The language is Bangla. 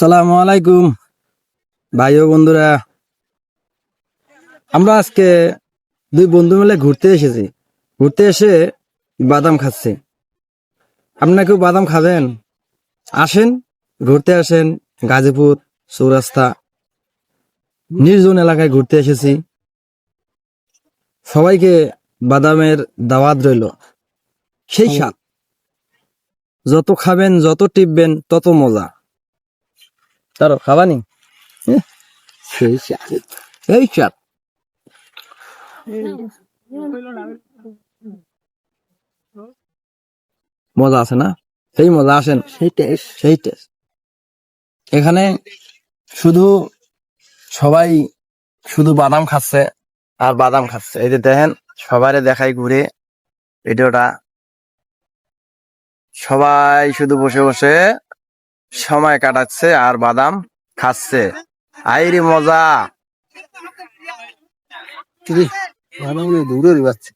আসসালামু আলাইকুম ভাই ও বন্ধুরা। আমরা আজকে দুই বন্ধু মিলে ঘুরতে এসেছি। ঘুরতে এসে বাদাম খাচ্ছি। আপনারা কেউ বাদাম খাবেন? আসেন, ঘুরতে আসেন। গাজীপুর চৌরাস্তা নির্জন এলাকায় ঘুরতে এসেছি। সবাইকে বাদামের দাওয়াত রইল। সেই স্বাদ, যত খাবেন যত টিপবেন তত মজা। তারও খাবানি সেই স্বাদ, এই স্বাদ। মজা আছে না? সেই মজা, আসেন। সেই টেস্ট এখানে শুধু সবাই শুধু বাদাম খাচ্ছে আর বাদাম খাচ্ছে। এই যে দেখেন, সবারে দেখাই ঘুরে ভিডিওটা। সবাই শুধু বসে বসে সময় কাটাচ্ছে আর বাদাম খাচ্ছে। আইরে মজা! বাদাম দূরে বাচ্চা